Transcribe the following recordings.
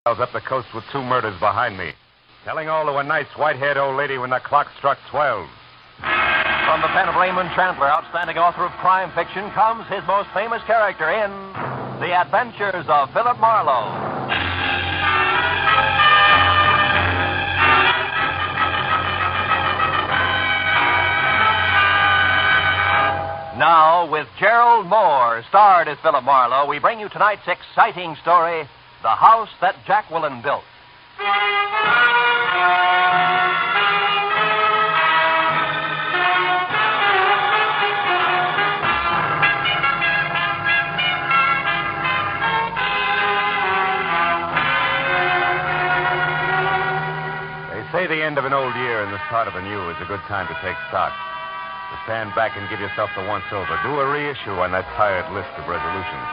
up the coast with 2 murders behind me. Telling all to a nice white-haired old lady when the clock struck 12. From the pen of Raymond Chandler, outstanding author of crime fiction, comes his most famous character in The Adventures of Philip Marlowe. Now, with Gerald Moore, starred as Philip Marlowe, we bring you tonight's exciting story, The House That Jacqueline Built. They say the end of an old year and the start of a new is a good time to take stock. To stand back and give yourself the once-over. Do a reissue on that tired list of resolutions.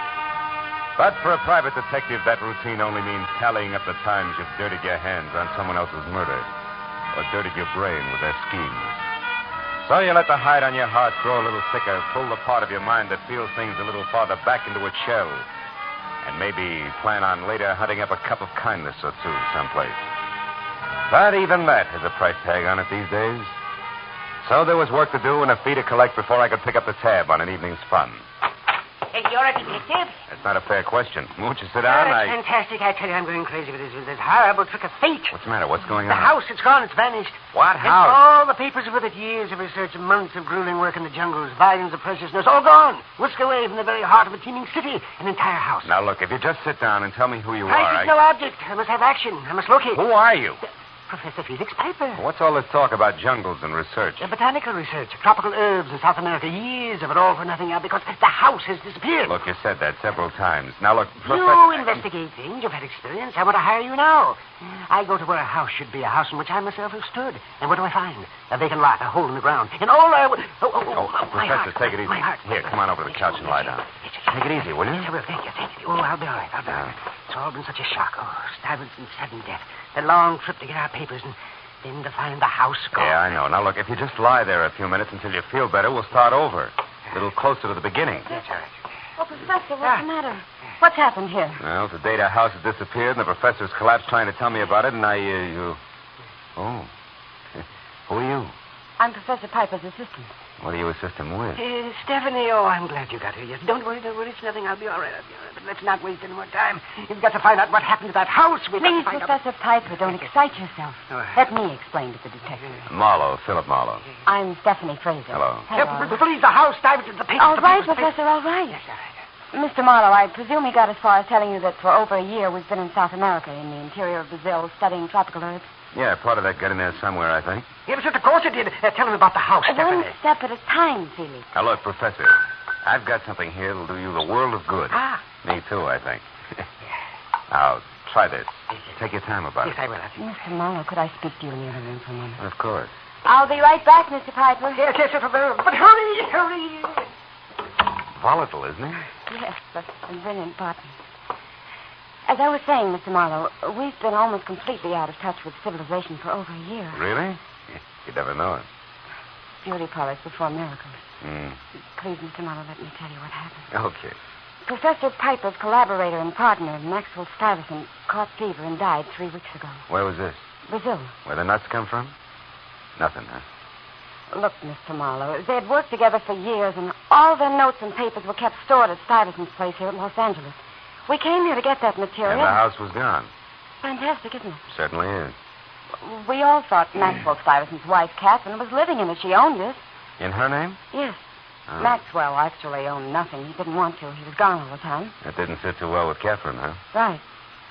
But for a private detective, that routine only means tallying up the times you've dirtied your hands on someone else's murder or dirtied your brain with their schemes. So you let the hide on your heart grow a little thicker, pull the part of your mind that feels things a little farther back into its shell, and maybe plan on later hunting up a cup of kindness or two someplace. But even that has a price tag on it these days. So there was work to do and a fee to collect before I could pick up the tab on an evening's fun. Hey, you're a detective? That's not a fair question. Won't you sit down? That's fantastic. I tell you, I'm going crazy with this horrible trick of fate. What's the matter? What's going The on? house, it's gone. It's vanished. What And house? all the papers with it, years of research and months of grueling work in the jungles, volumes of precious notes, all gone. Whisked away from the very heart of a teeming city, an entire house. Now, look, if you just sit down and tell me who you I are, seek no object. I must have action. I must locate. Who are you? Professor Felix Piper. What's all this talk about jungles and research? Botanical research, tropical herbs in South America. Years of it all for nothing now because the house has disappeared. Look, you said that several times. Now, look, You Professor... investigate things. You've had experience. I want to hire you now. I go to where a house should be, a house in which I myself have stood. And what do I find? A vacant lot, a hole in the ground. And all I would... my Professor, heart. take it easy. My heart. Here, come on over to the couch and lie down. Take it easy, will you? Yes, I will. Thank you. Oh, I'll be all right. I'll be all right. It's all been such a shock. Oh, Stuyvesant's sudden death. The long trip to get our papers and then to find the house gone. Yeah, I know. Now, look, if you just lie there a few minutes until you feel better, we'll start over. A little closer to the beginning. That's all right. Oh, Professor, what's the matter? What's happened here? Well, the date our house has disappeared, and the professor's collapsed trying to tell me about it, and Oh. Who are you? I'm Professor Piper's assistant. What do you assist him with? Stephanie, I'm glad you got here. Yes, don't worry. It's nothing. I'll be all right. But let's not waste any more time. You've got to find out what happened to that house. Please, Professor Piper, don't excite yourself. Let me explain to the detective. Marlowe, Philip Marlowe. I'm Stephanie Fraser. Hello. Please, the house, Stuyvesant, the papers. All right, Professor, all right. Yes, all right. Mr. Marlowe, I presume he got as far as telling you that for over a year we've been in South America, in the interior of Brazil, studying tropical herbs. Yeah, part of that got in there somewhere, I think. Yes, of course it did. Tell him about the house, One Stephanie. step at a time, Felix. Now, look, Professor, I've got something here that'll do you the world of good. Ah. Me, too, I think. Now, try this. Take your time about Yes, it. I will. Mr. Marlowe, could I speak to you in the other room for a moment? Of course. I'll be right back, Mr. Piper. Yes, but hurry. Volatile, isn't he? Yes, but a brilliant partner. As I was saying, Mr. Marlowe, we've been almost completely out of touch with civilization for over a year. Really? You'd never know it. Beauty products before miracles. Mm. Please, Mr. Marlowe, let me tell you what happened. Okay. Professor Piper's collaborator and partner, Maxwell Stuyvesant, caught fever and died 3 weeks ago. Where was this? Brazil. Where the nuts come from? Nothing, huh? Look, Mr. Marlowe, they had worked together for years, and all their notes and papers were kept stored at Stuyvesant's place here at Los Angeles. We came here to get that material. And the house was gone. Fantastic, isn't it? Certainly is. We all thought Maxwell Stuyvesant's wife, Catherine, was living in it. She owned it. In her name? Yes. Oh. Maxwell actually owned nothing. He didn't want to. He was gone all the time. That didn't sit too well with Catherine, huh? Right.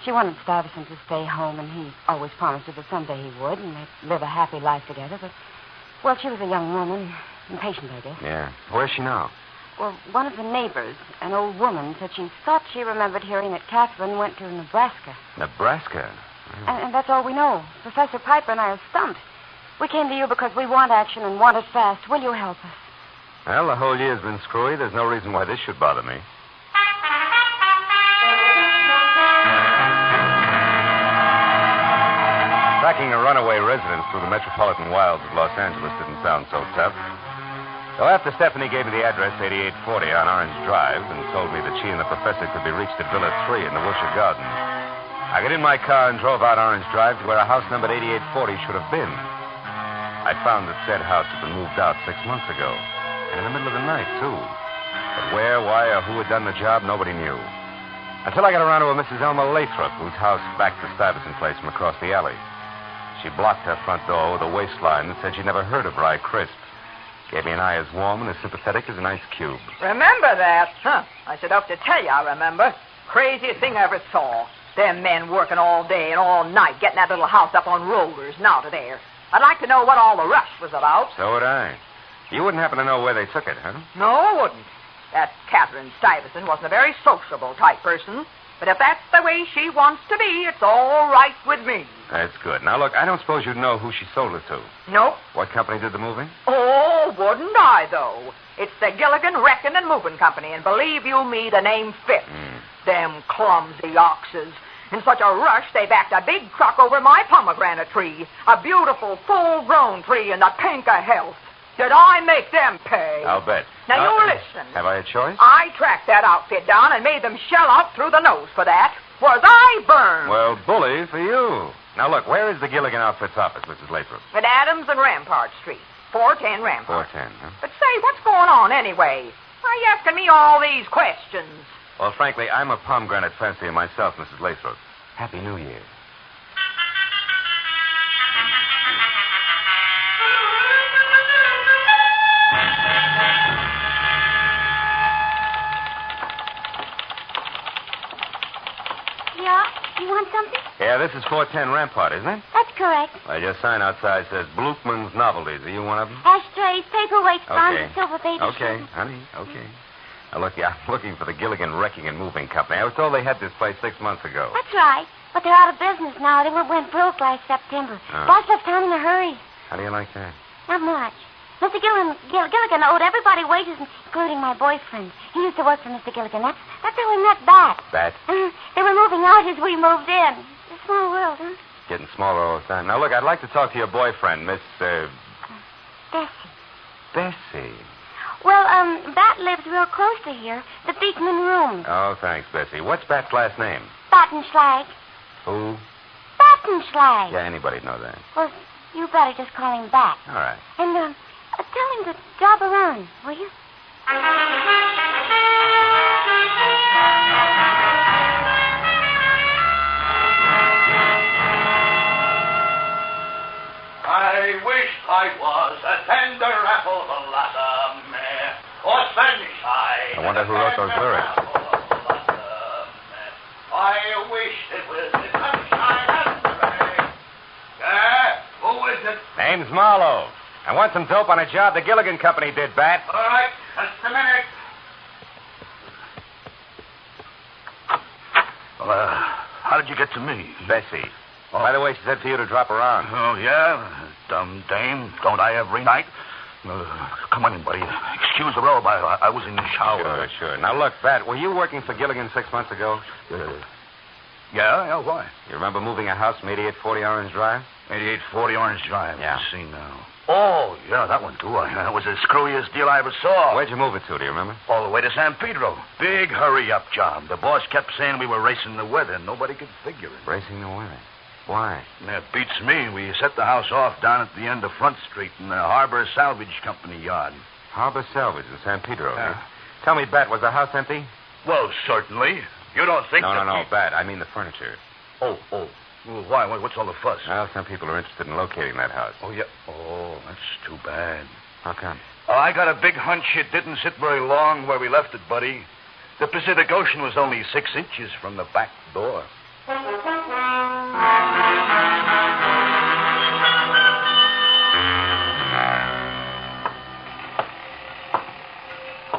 She wanted Stuyvesant to stay home, and he always promised her that someday he would, and they'd live a happy life together. But, well, she was a young woman, impatient, I guess. Yeah. Where's she now? Well, one of the neighbors, an old woman, said she thought she remembered hearing that Catherine went to Nebraska. Nebraska? And that's all we know. Professor Piper and I are stumped. We came to you because we want action and want it fast. Will you help us? Well, the whole year's been screwy. There's no reason why this should bother me. Tracking a runaway residence through the metropolitan wilds of Los Angeles didn't sound so tough. So after Stephanie gave me the address 8840 on Orange Drive and told me that she and the professor could be reached at Villa 3 in the Wilshire Gardens, I got in my car and drove out Orange Drive to where a house numbered 8840 should have been. I found that said house had been moved out 6 months ago. And in the middle of the night, too. But where, why, or who had done the job, nobody knew. Until I got around to a Mrs. Elma Lathrop, whose house backed the Stuyvesant place from across the alley. She blocked her front door with a waistline and said she'd never heard of rye crisps. Gave me an eye as warm and as sympathetic as an ice cube. Remember that? Huh. I should have to tell you I remember. Craziest thing I ever saw. Them men working all day and all night, getting that little house up on rollers and out of there. I'd like to know what all the rush was about. So would I. You wouldn't happen to know where they took it, huh? No, I wouldn't. That Catherine Stuyvesant wasn't a very sociable type person. But if that's the way she wants to be, it's all right with me. That's good. Now, look, I don't suppose you'd know who she sold it to. Nope. What company did the moving? Oh, wouldn't I, though? It's the Gilligan Wrecking and Moving Company, and believe you me, the name fits. Them clumsy oxes. In such a rush, they backed a big truck over my pomegranate tree. A beautiful, full-grown tree in the pink of health. Did I make them pay? I'll bet. Now, you listen. Have I a choice? I tracked that outfit down and made them shell out through the nose for that. Was I burned? Well, bully for you. Now, look, where is the Gilligan Outfits office, Mrs. Lathrop? At Adams and Rampart Street. 410 Rampart. 410, huh? But say, what's going on anyway? Why are you asking me all these questions? Well, frankly, I'm a pomegranate fancier myself, Mrs. Lathrop. Happy New Year. You want something? Yeah, this is 410 Rampart, isn't it? That's correct. Well, your sign outside says Blukman's Novelties. Are you one of them? Ashtrays, paperweights, bonds, Okay. and silver baby Okay, shoes. honey, okay. Now, look, I'm looking for the Gilligan Wrecking and Moving Company. I was told they had this place 6 months ago. That's right. But they're out of business now. They went broke last September. Oh. Boss left town in a hurry. How do you like that? Not much. Mr. Gilligan owed everybody wages, including my boyfriend. He used to work for Mr. Gilligan. That's how we met Bat. Bat? They were moving out as we moved in. It's a small world, huh? Getting smaller all the time. Now, look, I'd like to talk to your boyfriend, Miss, Bessie. Bessie. Well, Bat lives real close to here. The Beekman Rooms. Oh, thanks, Bessie. What's Bat's last name? Battenschlag. Who? Battenschlag. Yeah, anybody'd know that. Well, you better just call him Bat. All right. And, tell him to job around, will you? I wish I was a tender apple blossom or sunshine. I wonder who wrote those lyrics. I wish it was the sunshine and rain. Yeah, who is it? Name's Marlowe. I want some dope on a job the Gilligan Company did, Bat. All right, just a minute. Well, how did you get to me? Bessie. Oh. By the way, she said for you to drop around. Oh, yeah? Dumb dame. Don't I every night? Come on in, buddy. Excuse the robe. I was in the shower. Sure. Now, look, Bat, were you working for Gilligan 6 months ago? Yeah, why? You remember moving a house from 8840 Orange Drive? 8840 Orange Drive. Yeah. Let's see now. Oh, yeah, that one, too. That was the screwiest deal I ever saw. Where'd you move it to, do you remember? All the way to San Pedro. Big hurry-up job. The boss kept saying we were racing the weather. Nobody could figure it. Racing the weather. Why? That beats me. We set the house off down at the end of Front Street in the Harbor Salvage Company yard. Harbor Salvage in San Pedro. Yeah. Eh? Tell me, Bat, was the house empty? Well, certainly. You don't think that... No, Bat. I mean the furniture. Oh. Well, why? What's all the fuss? Well, some people are interested in locating that house. Oh, yeah. Oh, that's too bad. How come? I got a big hunch it didn't sit very long where we left it, buddy. The Pacific Ocean was only 6 inches from the back door.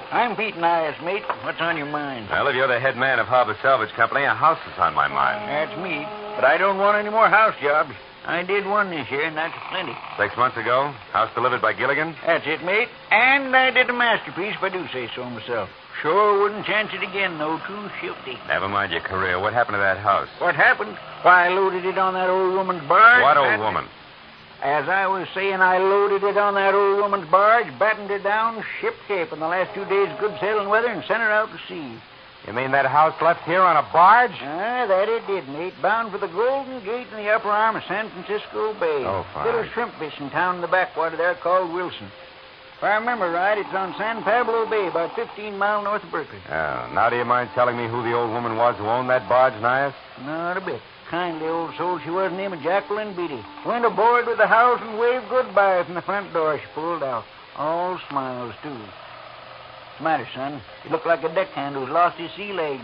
I'm beating eyes, mate. What's on your mind? Well, if you're the head man of Harbor Salvage Company, a house is on my mind. That's me. But I don't want any more house jobs. I did one this year, and that's plenty. 6 months ago, house delivered by Gilligan? That's it, mate. And I did a masterpiece, if I do say so myself. Sure wouldn't chance it again, though. Too shifty. Never mind your career. What happened to that house? What happened? Why, I loaded it on that old woman's barge. What old woman? As I was saying, I loaded it on that old woman's barge, battened her down, ship shape in the last 2 days' good sailing weather, and sent her out to sea. You mean that house left here on a barge? That it did, mate. Bound for the Golden Gate in the upper arm of San Francisco Bay. Oh, fine. Little shrimp fishing town in the backwater there called Wilson. If I remember right, it's on San Pablo Bay, about 15 miles north of Berkeley. Oh, now do you mind telling me who the old woman was who owned that barge, Nias? Not a bit. Kindly old soul she was, named Jacqueline Beatty. Went aboard with the house and waved goodbye from the front door. She pulled out. All smiles, too. What's the matter, son? You look like a deckhand who's lost his sea legs.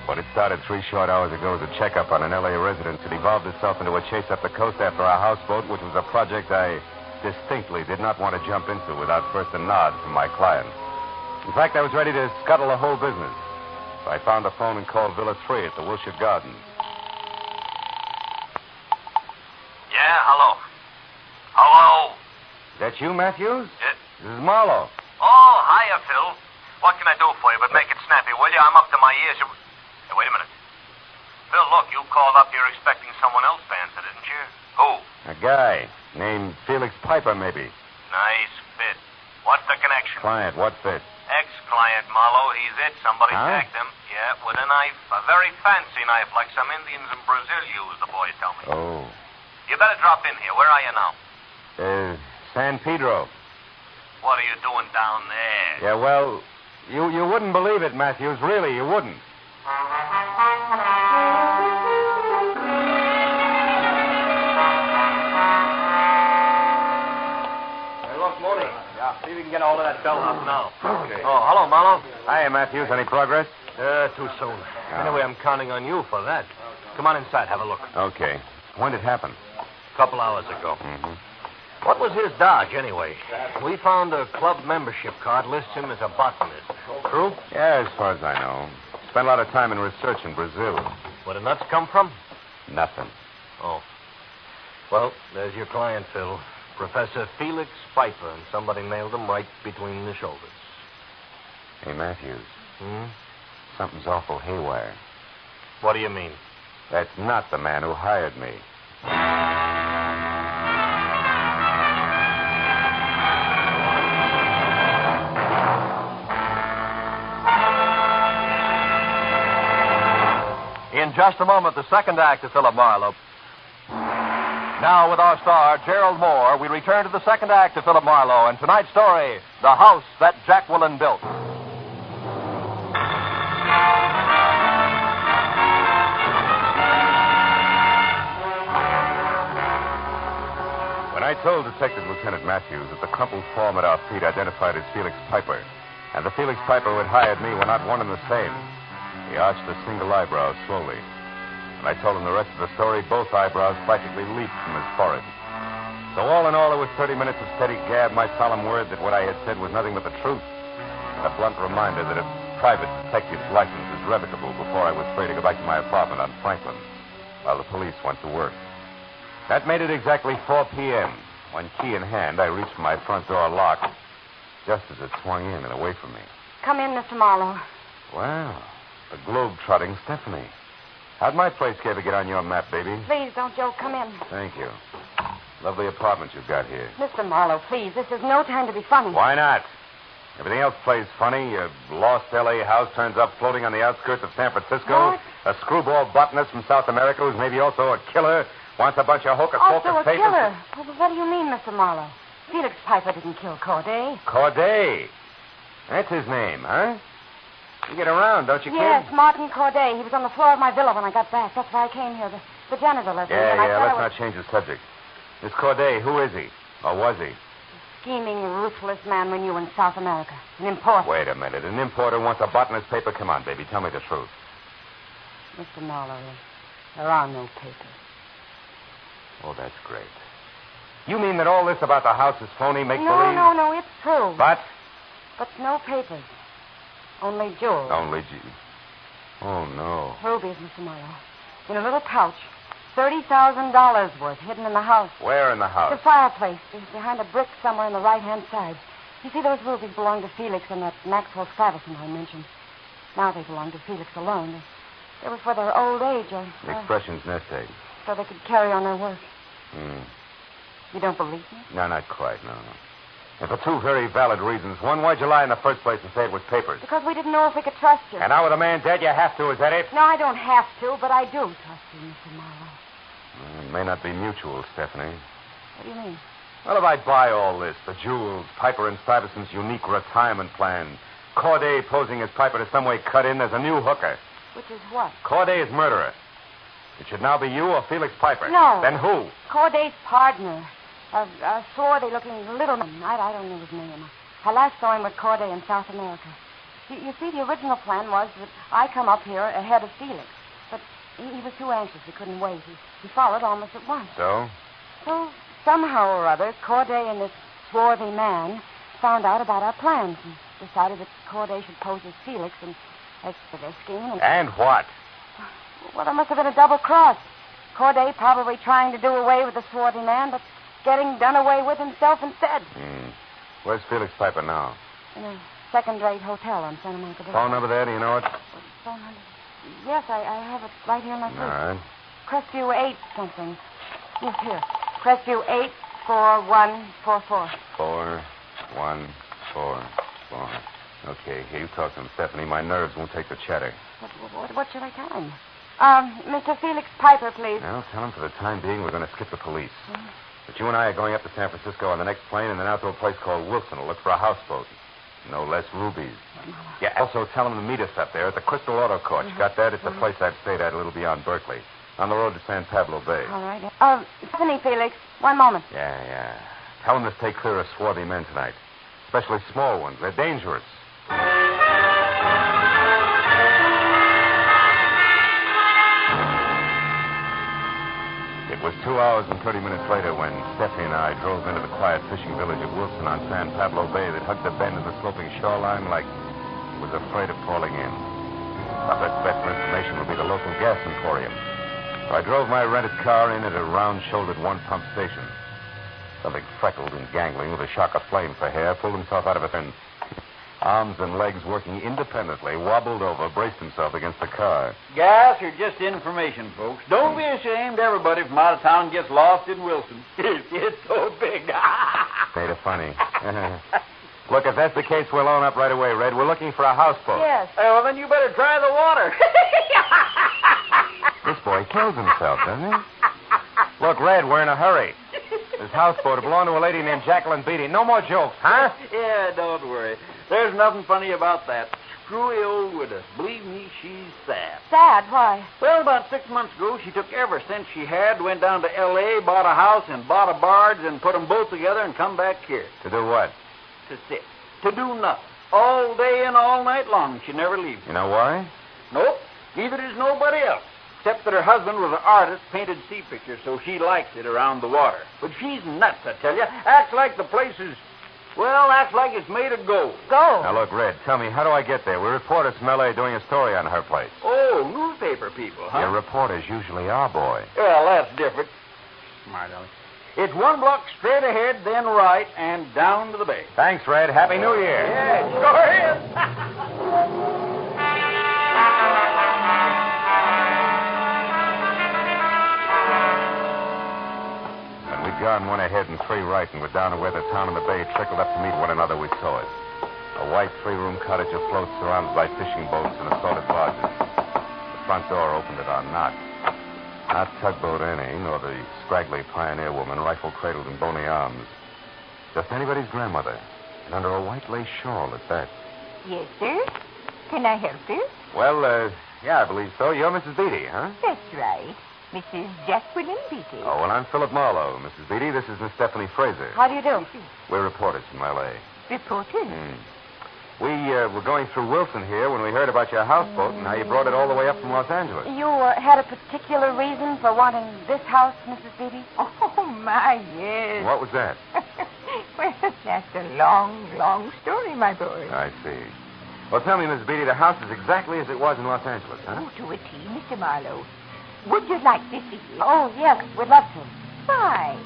What had started 3 short hours ago as a checkup on an L.A. resident had evolved itself into a chase up the coast after a houseboat, which was a project I distinctly did not want to jump into without first a nod from my client. In fact, I was ready to scuttle the whole business. So I found the phone and called Villa 3 at the Wilshire Gardens. Yeah, hello. Hello? Is that you, Matthews? Yeah. This is Marlowe. Oh, hiya, Phil. What can I do for you? But make it snappy, will you? I'm up to my ears. Hey, wait a minute. Phil, look, you called up here expecting someone else to answer, didn't you? Who? A guy named Felix Piper, maybe. Nice fit. What's the connection? Client, what fit? Ex-client, Marlowe. He's it. Somebody Huh? tagged him. Yeah, with a knife. A very fancy knife, like some Indians in Brazil use, the boys tell me. Oh. You better drop in here. Where are you now? San Pedro. What are you doing down there? Yeah, well, you wouldn't believe it, Matthews. Really, you wouldn't. Hey, look, Mooney. Yeah, see if we can get all of that bell up now. Okay. Oh, hello, Marlowe. Hiya, Matthews. Any progress? Too soon. Anyway, I'm counting on you for that. Come on inside, have a look. Okay. When did it happen? A couple hours ago. Mm-hmm. What was his dodge, anyway? We found a club membership card lists him as a botanist. True? Yeah, as far as I know. Spent a lot of time in research in Brazil. Where the nuts come from? Nothing. Oh. Well, there's your client, Phil. Professor Felix Piper, and somebody nailed him right between the shoulders. Hey, Matthews. Hmm? Something's awful haywire. What do you mean? That's not the man who hired me. In just a moment, the second act of Philip Marlowe. Now, with our star, Gerald Moore, we return to the second act of Philip Marlowe and tonight's story, The House That Jacqueline Built. When I told Detective Lieutenant Matthews that the crumpled form at our feet identified as Felix Piper, and the Felix Piper who had hired me were not one and the same, he arched a single eyebrow slowly. When I told him the rest of the story, both eyebrows practically leaped from his forehead. So all in all, it was 30 minutes of steady gab, my solemn word that what I had said was nothing but the truth, and a blunt reminder that a private detective's license is revocable before I was free to go back to my apartment on Franklin, while the police went to work. That made it exactly 4 p.m., when, key in hand, I reached for my front door lock, just as it swung in and away from me. Come in, Mr. Marlowe. Well, the globe-trotting Stephanie. How'd my place ever get on your map, baby? Please don't joke. Come in. Thank you. Lovely apartment you've got here. Mr. Marlowe, please. This is no time to be funny. Why not? Everything else plays funny. Your lost L.A. house turns up floating on the outskirts of San Francisco. What? A screwball botanist from South America who's maybe also a killer wants a bunch of hocus-pocus Also a papers. killer. Well, what do you mean, Mr. Marlowe? Felix Piper didn't kill Corday. Corday. That's his name, huh? You get around, don't you, kid? Yes, Martin Corday. He was on the floor of my villa when I got back. That's why I came here. The janitor left me. Yeah, and I thought let's I was not change the subject. Miss Corday, who is he? Or was he? scheming, ruthless man we knew in South America. An importer. Wait a minute. An importer wants a botanist paper? Come on, baby. Tell me the truth. Mr. Marlowe, there are no papers. Oh, that's great. You mean that all this about the house is phony, make-believe? No, it's true. But? But no papers. Only jewels. Oh, no. Rubies, Mr. Marlowe. In a little pouch. $30,000 worth hidden in the house. Where in the house? The fireplace, behind a brick somewhere on the right-hand side. You see, those rubies belong to Felix and that Maxwell Stuyvesant I mentioned. Now they belong to Felix alone. They were for their old age, The expression's nest egg. so they could carry on their work. You don't believe me? No, not quite, no. And for two very valid reasons. One, why'd you lie in the first place and say it was papers? Because we didn't know if we could trust you. And now with a man dead, you have to, is that it? No, I don't have to, but I do trust you, Mr. Marlowe. It may not be mutual, Stephanie. What do you mean? Well, if I buy all this, the jewels, Piper and Stuyvesant's unique retirement plan, Corday posing as Piper to some way cut in, there's a new hooker. Which is what? Corday's murderer. It should now be you or Felix Piper. No. Then who? Corday's partner. A swarthy-looking little man. I don't know his name. I last saw him with Corday in South America. You see, the original plan was that I come up here ahead of Felix. But he was too anxious. He couldn't wait. He followed almost at once. So? So, somehow or other, Corday and this swarthy man found out about our plans and decided that Corday should pose as Felix and as for their scheme. And what? Well, there must have been a double cross. Corday probably trying to do away with the swarthy man, but getting done away with himself instead. Where's Felix Piper now? In a second-rate hotel on Santa Monica Boulevard. Phone number there, do you know it? Phone number? Yes, I have it right here in my purse. All right. Crestview 8 something. Yes, here. Crestview 84144. 4144. Okay, here, you talk to him, Stephanie. My nerves won't take the chatter. What should I tell him? Mr. Felix Piper, please. Well, tell him for the time being we're going to skip the police. But you and I are going up to San Francisco on the next plane and then out to a place called Wilson to look for a houseboat. No less rubies. Yeah, also tell him to meet us up there at the Crystal Auto Court. You got that? It's a place I've stayed at a little beyond Berkeley. On the road to San Pablo Bay. All right. Stephanie, Felix. One moment. Yeah. Tell him to stay clear of swarthy men tonight. Especially small ones. They're dangerous. It was 2 hours and 30 minutes later when Stephanie and I drove into the quiet fishing village of Wilson on San Pablo Bay that hugged the bend of the sloping shoreline like it was afraid of falling in. Our best bet for information would be the local gas emporium. So I drove my rented car in at a round-shouldered one-pump station. Something freckled and gangling with a shock of flame for hair pulled himself out of it and arms and legs working independently, wobbled over, braced himself against the car. Gas or just information, folks. Don't be ashamed. Everybody from out of town gets lost in Wilson. It's so big. Ain't it funny? Look, if that's the case, we'll own up right away, Red. We're looking for a houseboat. Yes. Well, then you better try the water. This boy kills himself, doesn't he? Look, Red, we're in a hurry. This houseboat belonged to a lady named Jacqueline Beatty. No more jokes, huh? Yeah, don't worry. There's nothing funny about that. Screwy old widow. Believe me, she's sad. Sad? Why? Well, about 6 months ago, she took every cent she had, went down to L.A., bought a house, and bought a barge, and put them both together and come back here. To do what? To sit. To do nothing. All day and all night long. She never leaves. You know why? Nope. Neither does nobody else. Except that her husband was an artist, painted sea pictures, so she likes it around the water. But she's nuts, I tell you. Acts like the place is, acts like it's made of gold. Go. Now, look, Red, tell me, how do I get there? We're reporters from L.A. doing a story on her place. Oh, newspaper people, huh? Your reporters usually are, boy. Well, that's different. Smart, Ellie. It's 1 block straight ahead, then right, and down to the bay. Thanks, Red. Happy New Year. Yeah, it sure is. Gone 1 ahead and 3 right, and we're down to where the town and the bay trickled up to meet one another. We saw it. A white 3-room cottage afloat surrounded by fishing boats and assorted barges. The front door opened at our knock. Not Tugboat Annie, nor the scraggly pioneer woman, rifle-cradled in bony arms. Just anybody's grandmother, and under a white lace shawl at that. Yes, sir. Can I help you? Well, yeah, I believe so. You're Mrs. Beatty, huh? That's right. Mrs. Jacqueline Beatty. Oh, well, I'm Philip Marlowe, Mrs. Beatty. This is Miss Stephanie Fraser. How do you do? We're reporters from L.A. Reporters? We were going through Wilson here when we heard about your houseboat and how you brought it all the way up from Los Angeles. You had a particular reason for wanting this house, Mrs. Beatty? Oh, my, yes. What was that? Well, that's a long, long story, my boy. I see. Well, tell me, Miss Beatty, the house is exactly as it was in Los Angeles, huh? Oh, to a T, Mr. Marlowe. Would you like to see it? Oh, yes, we'd love to. Fine.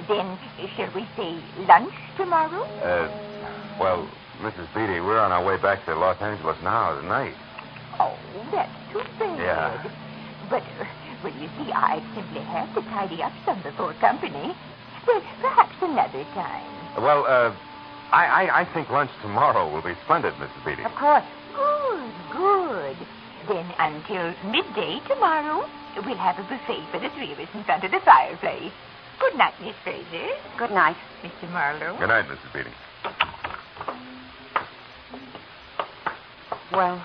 Then, shall we say lunch tomorrow? Well, Mrs. Beatty, we're on our way back to Los Angeles now tonight. Oh, that's too bad. Yeah. But, well, you see, I simply have to tidy up some before company. Well, perhaps another time. Well, I think lunch tomorrow will be splendid, Mrs. Beatty. Of course. Good. Then until midday tomorrow, we'll have a buffet for the three of us in front of the fireplace. Good night, Miss Fraser. Good night. Mr. Marlowe. Good night, Mrs. Beatty. Well,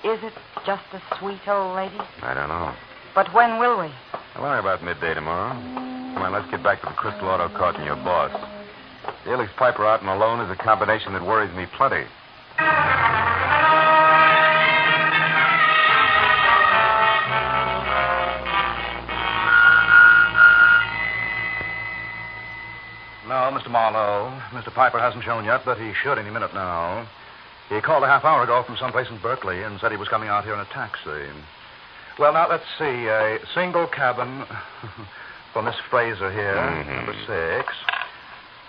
is it just a sweet old lady? I don't know. But when will we? Well, only about midday tomorrow. Come on, let's get back to the Crystal Auto Cart and your boss. Felix Piper out and alone is a combination that worries me plenty. No, Mr. Marlowe. Mr. Piper hasn't shown yet, but he should any minute now. He called a half hour ago from someplace in Berkeley and said he was coming out here in a taxi. Well, now, let's see. A single cabin for Miss Fraser here, number 6.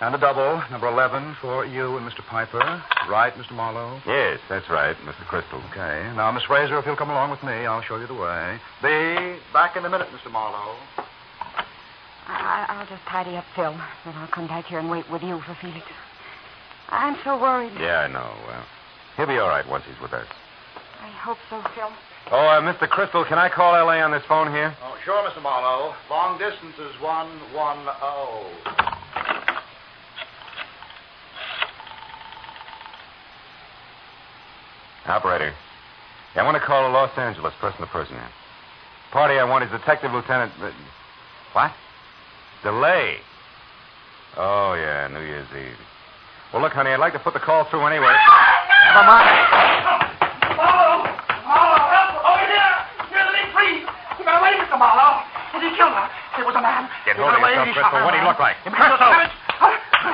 And a double, number 11, for you and Mr. Piper. Right, Mr. Marlowe? Yes, that's right, Mr. Crystal. Okay. Now, Miss Fraser, if you'll come along with me, I'll show you the way. Be back in a minute, Mr. Marlowe. I'll just tidy up Phil. Then I'll come back here and wait with you for Felix. I'm so worried. Yeah, I know. Well, he'll be all right once he's with us. I hope so, Phil. Oh, Mr. Crystal, can I call L.A. on this phone here? Oh, sure, Mr. Marlowe. Long distance is 110. Operator. Yeah, I want to call a Los Angeles person to person here. Party I want is Detective Lieutenant... What? Delay. Oh, yeah, New Year's Eve. Well, look, honey, I'd like to put the call through anyway. Never mind. Marlowe, help! Over here! Near the big tree! He got away, Mr. Marlowe. And he killed her. It was a man. Get hold of yourself, Crystal. What'd he look like? Crystal!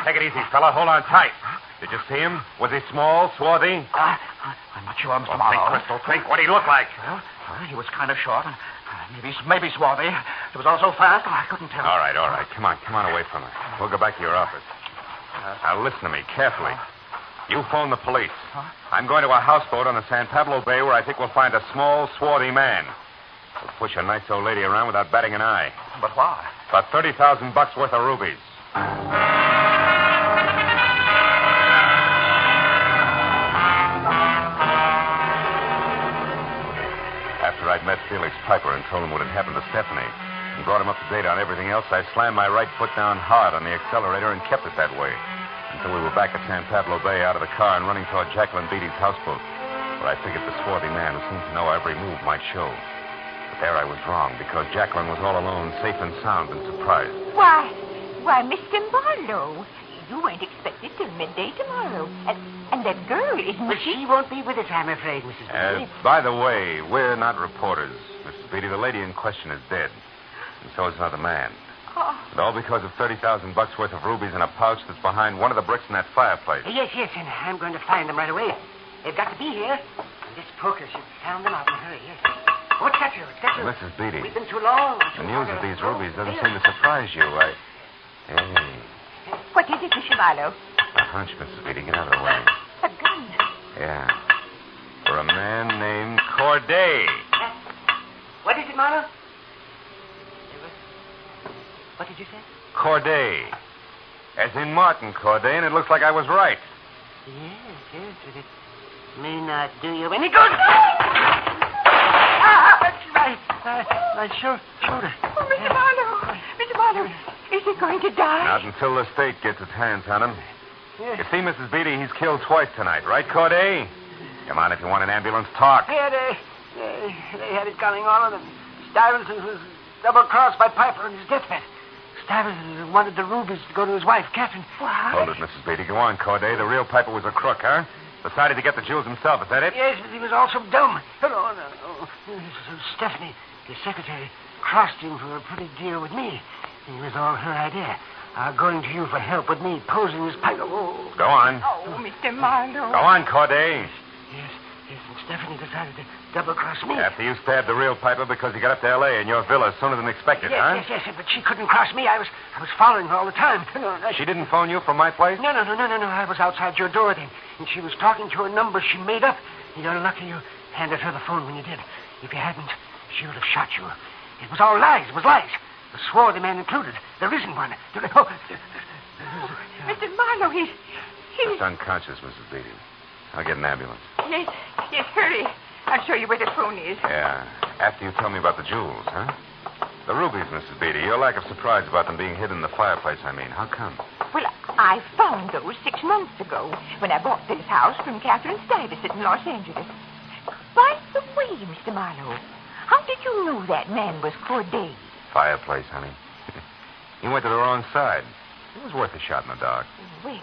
Take it easy, fella. Hold on tight. Did you see him? Was he small, swarthy? I'm not sure, Mr. Think, Marlowe. Crystal, think. What'd he look like? Well, he was kind of short. Maybe swarthy. It was all so fast, I couldn't tell. All right. Come on away from her. We'll go back to your office. Now, listen to me carefully. You phone the police. I'm going to a houseboat on the San Pablo Bay where I think we'll find a small, swarthy man. We'll push a nice old lady around without batting an eye. But why? About $30,000 worth of rubies. After I'd met Felix Piper and told him what had happened to Stephanie and brought him up to date on everything else, I slammed my right foot down hard on the accelerator and kept it that way until we were back at San Pablo Bay out of the car and running toward Jacqueline Beatty's houseboat, where I figured the swarthy man who seemed to know every move might show. But there I was wrong, because Jacqueline was all alone, safe and sound and surprised. Why, Mr. Marlowe, you weren't expected till midday tomorrow. And that girl, isn't But she? she won't be with us, I'm afraid, Mrs. Beatty. By the way, we're not reporters, Mrs. Beatty. The lady in question is dead, and so is another man. Oh. And all because of $30,000 worth of rubies in a pouch that's behind one of the bricks in that fireplace. Yes, and I'm going to find them right away. They've got to be here. And this poker should sound them out in a hurry, yes. What's that, Joe? Mrs. Beatty. We've been too long. The news of these rubies doesn't seem to surprise you. Hey, What is it, Mr. Marlowe? a hunch, Mrs. Beatty. Get out of the way. A gun. Yeah. For a man named Corday. What is it, Marlowe? What did you say? Corday. As in Martin Corday, and it looks like I was right. Yes, but it may not do you any good. My shoulder. Oh, Mr. Marlowe, is he going to die? Not until the state gets its hands on him. Yes. You see, Mrs. Beatty, he's killed twice tonight, right, Corday? Come on, if you want an ambulance, talk. Yeah, they had it coming on them. Stuyvesant was double-crossed by Piper on his deathbed. Stuyvesant wanted the rubies to go to his wife, Catherine. Hold it, Mrs. Beatty. Go on, Corday. The real Piper was a crook, huh? Decided to get the jewels himself. Is that it? Yes, but he was also dumb. No. Stephanie, the secretary, crossed him for a pretty deal with me. It was all her idea. Going to you for help with me, posing as Piper. Oh. Go on. Oh, Mr. Marlowe. Go on, Corday. Yes, and Stephanie decided to double-cross me. After you stabbed the real Piper because he got up to L.A. in your villa sooner than expected, huh? Yes, but she couldn't cross me. I was following her all the time. She didn't phone you from my place? No. I was outside your door then, and she was talking to a number she made up. You're lucky you handed her the phone when you did. If you hadn't, she would have shot you. It was all lies. It was lies. the swarthy man included. There isn't one. Mr. Marlowe, he's... Just unconscious, Mrs. Beatty. I'll get an ambulance. Yes, hurry. I'll show you where the phone is. Yeah. After you tell me about the jewels, huh? The rubies, Mrs. Beatty. Your lack of surprise about them being hid in the fireplace, I mean. How come? Well, I found those 6 months ago when I bought this house from Catherine Stuyvesant in Los Angeles. By the way, Mr. Marlowe, how did you know that man was Corday? Fireplace, honey. He went to the wrong side. It was worth a shot in the dark. Well,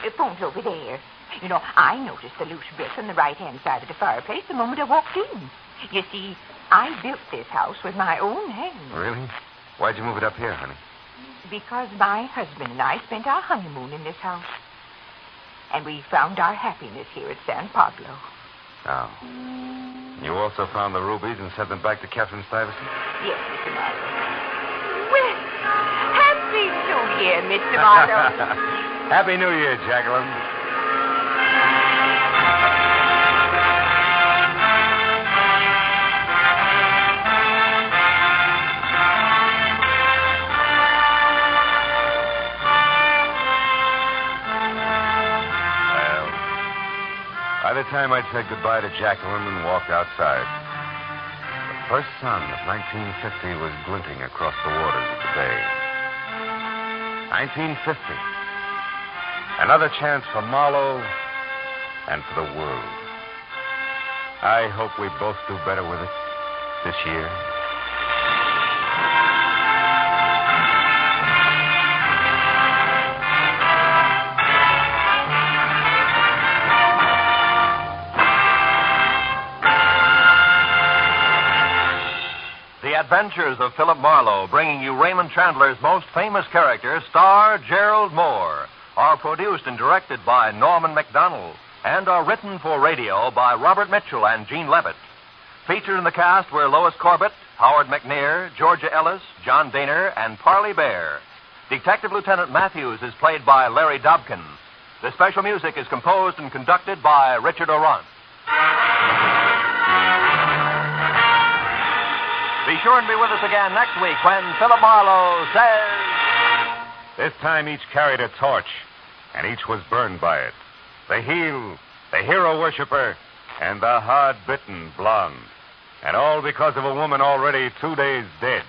the phone's over there. You know, I noticed the loose brick on the right-hand side of the fireplace the moment I walked in. You see, I built this house with my own hands. Really? Why'd you move it up here, honey? Because my husband and I spent our honeymoon in this house. And we found our happiness here at San Pablo. Oh. You also found the rubies and sent them back to Catherine Stuyvesant? Yes, Mr. Marlowe. Well, Happy New Year, Mr. Marlowe. Happy New Year, Jacqueline. By the time I'd said goodbye to Jacqueline and walked outside, the first sun of 1950 was glinting across the waters of the bay. 1950. Another chance for Marlowe and for the world. I hope we both do better with it this year. The Adventures of Philip Marlowe, bringing you Raymond Chandler's most famous character, star Gerald Moore, are produced and directed by Norman MacDonald and are written for radio by Robert Mitchell and Gene Levitt. Featured in the cast were Lois Corbett, Howard McNear, Georgia Ellis, John Daner, and Parley Bear. Detective Lieutenant Matthews is played by Larry Dobkin. The special music is composed and conducted by Richard Orant. Be sure and be with us again next week when Philip Marlowe says... This time each carried a torch, and each was burned by it. The heel, the hero worshiper, and the hard-bitten blonde. And all because of a woman already 2 days dead.